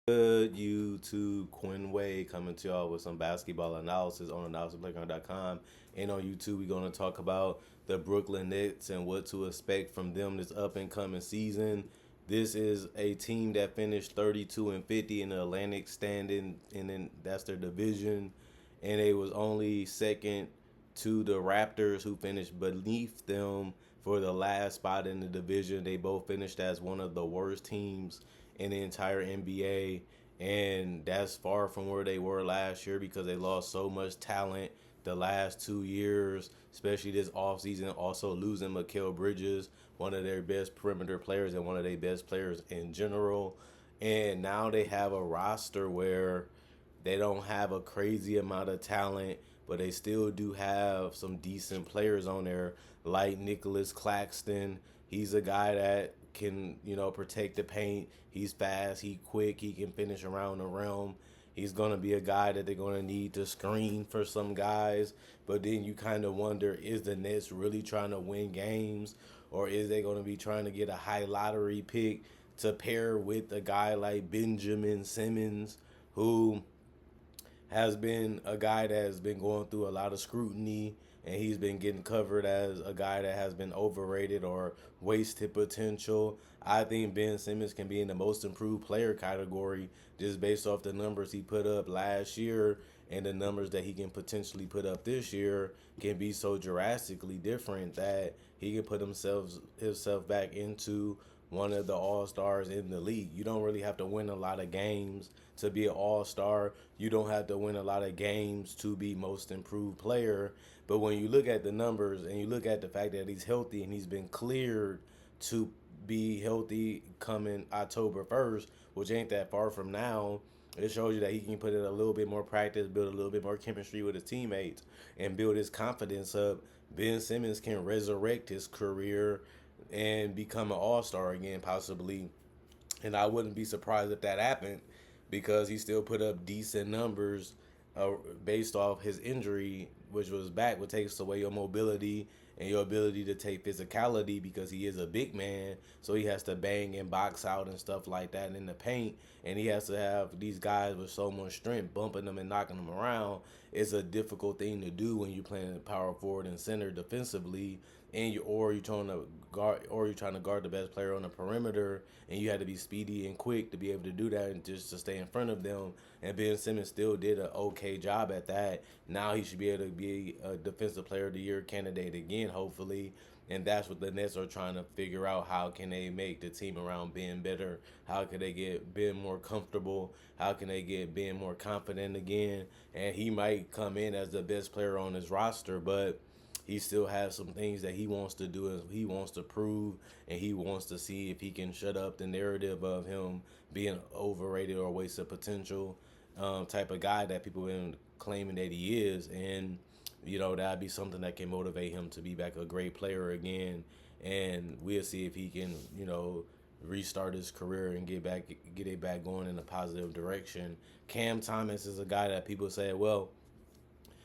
Good YouTube, Quinn Wade coming to y'all with some basketball analysis on AnalysisPlayground.com. And on YouTube, we're going to talk about the Brooklyn Nets and what to expect from them this up and coming season. This is a team that finished 32 and 50 in the Atlantic standing, and then that's their division. And they was only second to the Raptors, who finished beneath them for the last spot in the division. They both finished as one of the worst teams in the entire NBA. And that's far from where they were last year because they lost so much talent the last 2 years, especially this offseason. Also losing Mikal Bridges, one of their best perimeter players and one of their best players in general. And now they have a roster where they don't have a crazy amount of talent, but they still do have some decent players on there, like Nicholas Claxton. He's a guy that can, protect the paint. He's fast, he quick, he can finish around the rim. He's gonna be a guy that they're gonna need to screen for some guys. But then you kind of wonder, is the Nets really trying to win games, or is they gonna be trying to get a high lottery pick to pair with a guy like Benjamin Simmons, who has been a guy that has been going through a lot of scrutiny, and he's been getting covered as a guy that has been overrated or wasted potential. I think Ben Simmons can be in the most improved player category just based off the numbers he put up last year, and the numbers that he can potentially put up this year can be so drastically different that he can put himself back into one of the all-stars in the league. You don't really have to win a lot of games to be an all-star. You don't have to win a lot of games to be most improved player. But when you look at the numbers and you look at the fact that he's healthy and he's been cleared to be healthy coming October 1st, which ain't that far from now, it shows you that he can put in a little bit more practice, build a little bit more chemistry with his teammates, and build his confidence up. Ben Simmons can resurrect his career and become an all-star again, possibly. And I wouldn't be surprised if that happened because he still put up decent numbers uh, based off his injury, which was back, which takes away your mobility and your ability to take physicality because he is a big man. So he has to bang and box out and stuff like that in the paint. And he has to have these guys with so much strength bumping them and knocking them around. It's a difficult thing to do when you're playing power forward and center defensively, and you're trying to guard the best player on the perimeter, and you had to be speedy and quick to be able to do that and just to stay in front of them. And Ben Simmons still did an okay job at that. Now he should be able to be a defensive player of the year candidate again, hopefully. And that's what the Nets are trying to figure out. How can they make the team around Ben better? How can they get Ben more comfortable? How can they get Ben more confident again? And he might come in as the best player on his roster, but he still has some things that he wants to do and he wants to prove, and he wants to see if he can shut up the narrative of him being overrated or wasted potential type of guy that people have been claiming that he is. And that'd be something that can motivate him to be back a great player again. And we'll see if he can restart his career and get it back going in a positive direction. Cam Thomas is a guy that people say, well,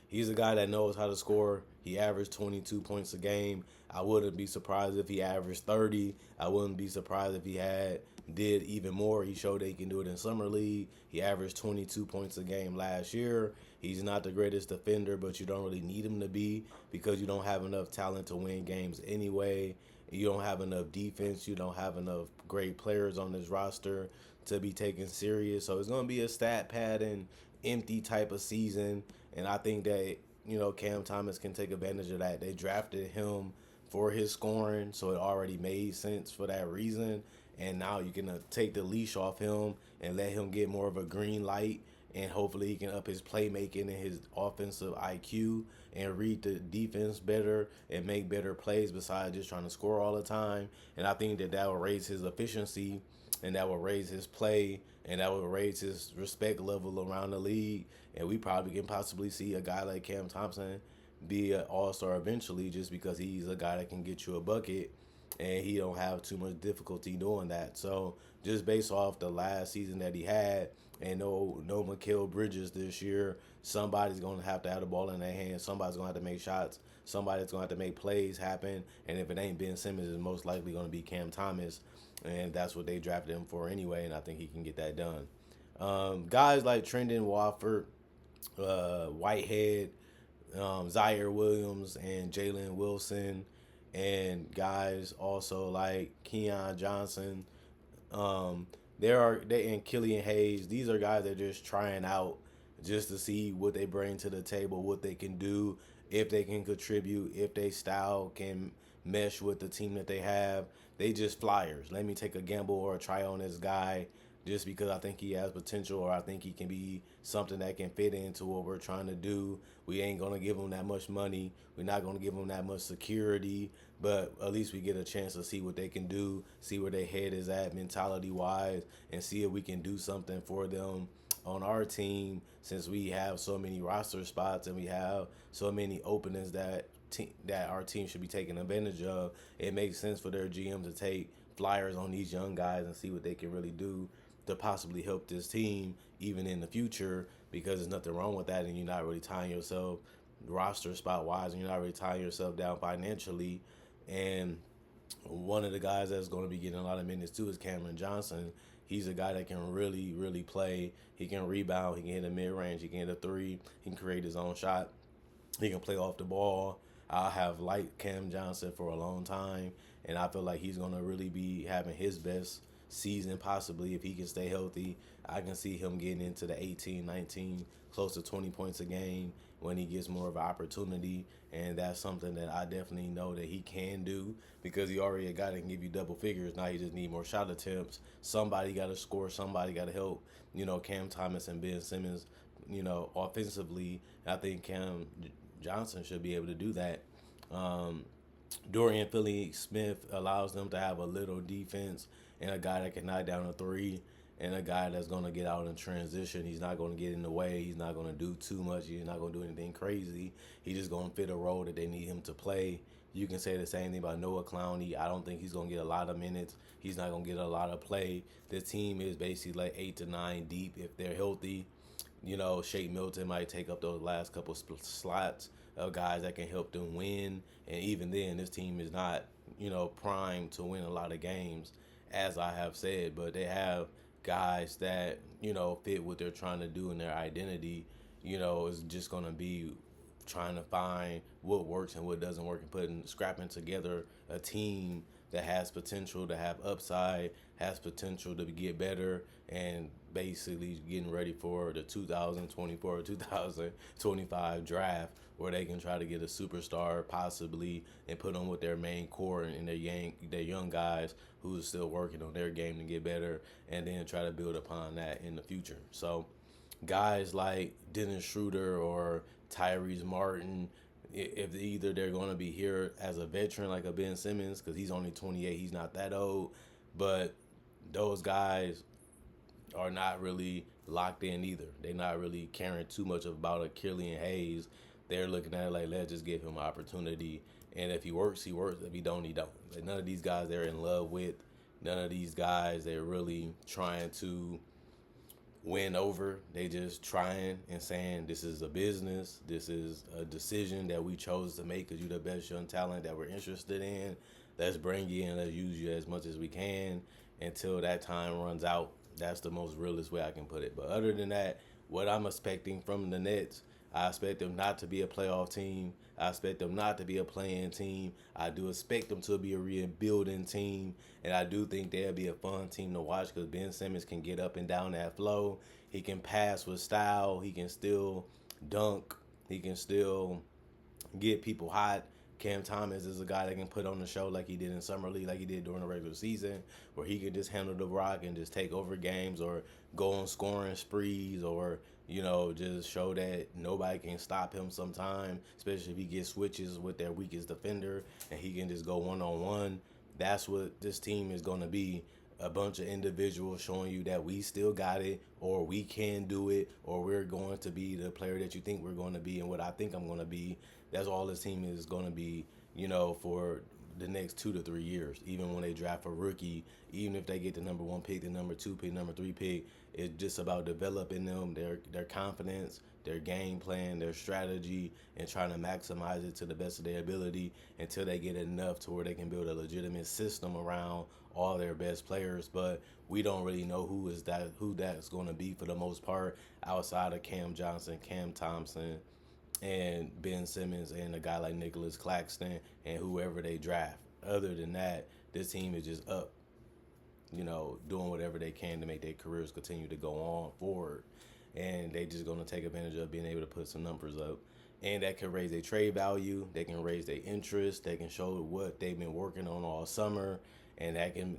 he's a guy that knows how to score. He averaged 22 points a game. I wouldn't be surprised if he averaged 30. I wouldn't be surprised if he did even more. He showed that he can do it in summer league. He averaged 22 points a game last year. He's not the greatest defender, but you don't really need him to be because you don't have enough talent to win games anyway. You don't have enough defense. You don't have enough great players on this roster to be taken serious. So it's going to be a stat pad and empty type of season. And I think that, Cam Thomas can take advantage of that. They drafted him for his scoring, so it already made sense for that reason. And now you can take the leash off him and let him get more of a green light. And hopefully he can up his playmaking and his offensive IQ and read the defense better and make better plays besides just trying to score all the time. And I think that will raise his efficiency, and that will raise his play, and that will raise his respect level around the league. And we probably can possibly see a guy like Cam Thompson be an all-star eventually, just because he's a guy that can get you a bucket and he don't have too much difficulty doing that. So just based off the last season that he had, and no Mikal Bridges this year, somebody's going to have the ball in their hands. Somebody's going to have to make shots. Somebody's going to have to make plays happen. And if it ain't Ben Simmons, it's most likely going to be Cam Thomas. And that's what they drafted him for anyway, and I think he can get that done. Guys like Trendon Watford, Whitehead, Zaire Williams, and Jalen Wilson, and guys also like Keon Johnson. Um, they and Killian Hayes. These are guys that are just trying out just to see what they bring to the table, what they can do, if they can contribute, if they style can mesh with the team that they have. They just flyers. Let me take a gamble or a try on this guy just because I think he has potential or I think he can be something that can fit into what we're trying to do. We ain't going to give him that much money. We're not going to give him that much security, but at least we get a chance to see what they can do, see where their head is at mentality wise, and see if we can do something for them on our team since we have so many roster spots and we have so many openings that our team should be taking advantage of. It makes sense for their GM to take flyers on these young guys and see what they can really do to possibly help this team even in the future, because there's nothing wrong with that and you're not really tying yourself roster spot wise and you're not really tying yourself down financially. And one of the guys that's going to be getting a lot of minutes too is Cameron Johnson. He's a guy that can really, really play. He can rebound. He can hit a mid range. He can hit a three. He can create his own shot. He can play off the ball. I have liked Cam Johnson for a long time, and I feel like he's going to really be having his best season possibly if he can stay healthy. I can see him getting into the 18, 19, close to 20 points a game when he gets more of an opportunity, and that's something that I definitely know that he can do because he already a guy that can give you double figures. Now he just need more shot attempts. Somebody got to score. Somebody got to help. Cam Thomas and Ben Simmons, offensively. I think Cam Johnson should be able to do that. Um, Dorian Finney-Smith allows them to have a little defense and a guy that can knock down a three and a guy that's going to get out in transition. He's not going to get in the way. He's not going to do too much. He's not going to do anything crazy. He's just going to fit a role that they need him to play. You can say the same thing about Noah Clowney. I don't think he's going to get a lot of minutes. He's not going to get a lot of play. This team is basically like 8 to 9 deep if they're healthy. Shake Milton might take up those last couple slots of guys that can help them win. And even then, this team is not, primed to win a lot of games, as I have said. But they have guys that, fit what they're trying to do in their identity. Is just going to be trying to find what works and what doesn't work and scrapping together a team that has potential to have upside, has potential to get better, and basically getting ready for the 2024 2025 draft where they can try to get a superstar possibly and put on with their main core and their young guys who's still working on their game to get better, and then try to build upon that in the future. So guys like Dennis Schroeder or Tyrese Martin, if either they're going to be here as a veteran like a Ben Simmons, because he's only 28, he's not that old, but those guys are not really locked in either. They're not really caring too much about a Killian Hayes. They're looking at it like, let's just give him an opportunity, and if he works, he works. If he don't, he don't. Like, none of these guys they're in love with. None of these guys they're really trying to win over. They just trying and saying this is a business. This is a decision that we chose to make because you're the best young talent that we're interested in. Let's bring you in. Let's use you as much as we can until that time runs out. That's the most realist way I can put it. But other than that, what I'm expecting from the Nets, I expect them not to be a playoff team. I expect them not to be a playing team. I do expect them to be a rebuilding team. And I do think they'll be a fun team to watch because Ben Simmons can get up and down that flow. He can pass with style. He can still dunk. He can still get people hot. Cam Thomas is a guy that can put on the show like he did in Summer League, like he did during the regular season, where he can just handle the rock and just take over games or go on scoring sprees or, just show that nobody can stop him sometime, especially if he gets switches with their weakest defender and he can just go one-on-one. That's what this team is going to be. A bunch of individuals showing you that we still got it, or we can do it, or we're going to be the player that you think we're going to be and what I think I'm going to be. That's all this team is going to be, for the next 2 to 3 years. Even when they draft a rookie, even if they get the number one pick, the number two pick, number three pick, it's just about developing them, their confidence, their game plan, their strategy, and trying to maximize it to the best of their ability until they get enough to where they can build a legitimate system around all their best players. But we don't really know who that's going to be for the most part outside of Cam Johnson, Cam Thompson, and Ben Simmons, and a guy like Nicholas Claxton, and whoever they draft. Other than that, this team is just up, doing whatever they can to make their careers continue to go on forward. And they just going to take advantage of being able to put some numbers up. And that can raise their trade value. They can raise their interest. They can show what they've been working on all summer. And that can,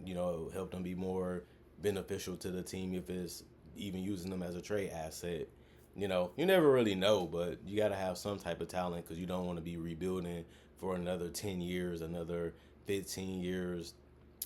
help them be more beneficial to the team if it's even using them as a trade asset. You never really know, but you got to have some type of talent because you don't want to be rebuilding for another 10 years, another 15 years,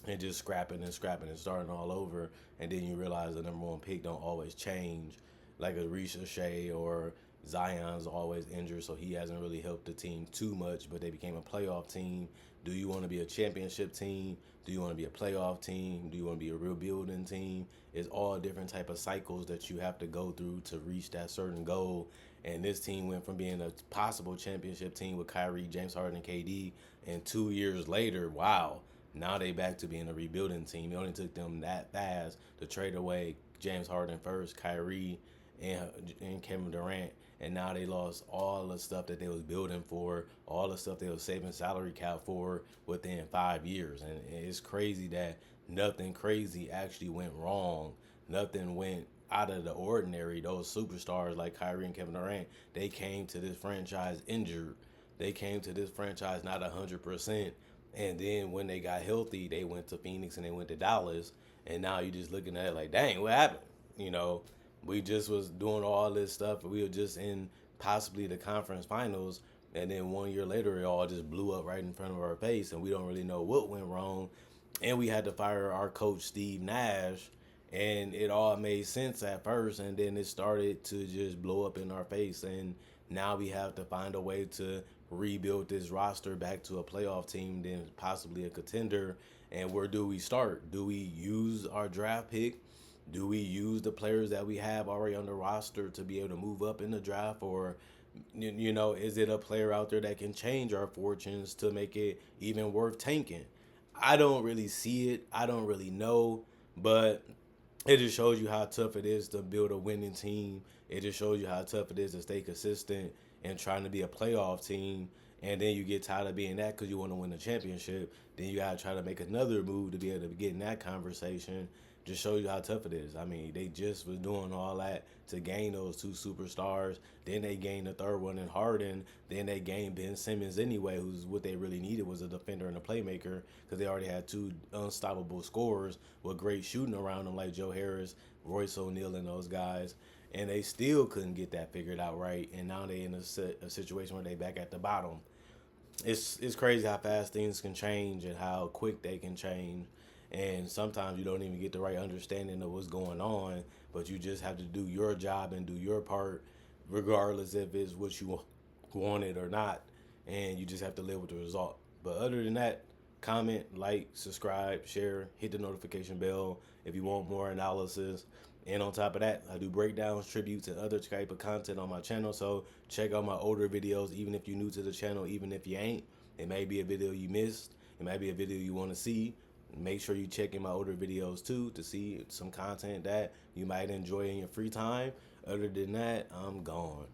and just scrapping and starting all over. And then you realize the number one pick don't always change. Like a Shea or Zion's always injured, so he hasn't really helped the team too much, but they became a playoff team. Do you want to be a championship team? Do you want to be a playoff team? Do you want to be a rebuilding team? It's all different type of cycles that you have to go through to reach that certain goal. And this team went from being a possible championship team with Kyrie, James Harden, and KD, and 2 years later, wow, now they back to being a rebuilding team. It only took them that fast to trade away James Harden first, Kyrie, and Kevin Durant, and now they lost all the stuff that they was building for, all the stuff they was saving salary cap for within 5 years. And it's crazy that nothing crazy actually went wrong. Nothing went out of the ordinary. Those superstars like Kyrie and Kevin Durant, they came to this franchise injured. They came to this franchise not 100%. And then when they got healthy, they went to Phoenix and they went to Dallas. And now you're just looking at it like, dang, what happened? We just was doing all this stuff. We were just in possibly the conference finals. And then 1 year later, it all just blew up right in front of our face. And we don't really know what went wrong. And we had to fire our coach, Steve Nash. And it all made sense at first. And then it started to just blow up in our face. And now we have to find a way to rebuild this roster back to a playoff team, then possibly a contender. And where do we start? Do we use our draft pick? Do we use the players that we have already on the roster to be able to move up in the draft? Or, is it a player out there that can change our fortunes to make it even worth tanking? I don't really see it. I don't really know. But it just shows you how tough it is to build a winning team. It just shows you how tough it is to stay consistent and trying to be a playoff team. And then you get tired of being that because you want to win a championship. Then you got to try to make another move to be able to get in that conversation. Just shows you how tough it is. I mean, they just was doing all that to gain those two superstars. Then they gained the third one in Harden. Then they gained Ben Simmons anyway, who's what they really needed was a defender and a playmaker because they already had two unstoppable scorers with great shooting around them like Joe Harris, Royce O'Neal, and those guys. And they still couldn't get that figured out right. And now they in a situation where they back at the bottom. It's crazy how fast things can change and how quick they can change. And sometimes you don't even get the right understanding of what's going on, but you just have to do your job and do your part, regardless if it's what you wanted or not. And you just have to live with the result. But other than that, comment, like, subscribe, share, hit the notification bell if you want more analysis. And on top of that, I do breakdowns, tributes, and other type of content on my channel. So check out my older videos, even if you're new to the channel, even if you ain't. It may be a video you missed. It might be a video you want to see. Make sure you check in my older videos too to see some content that you might enjoy in your free time. Other than that, I'm gone.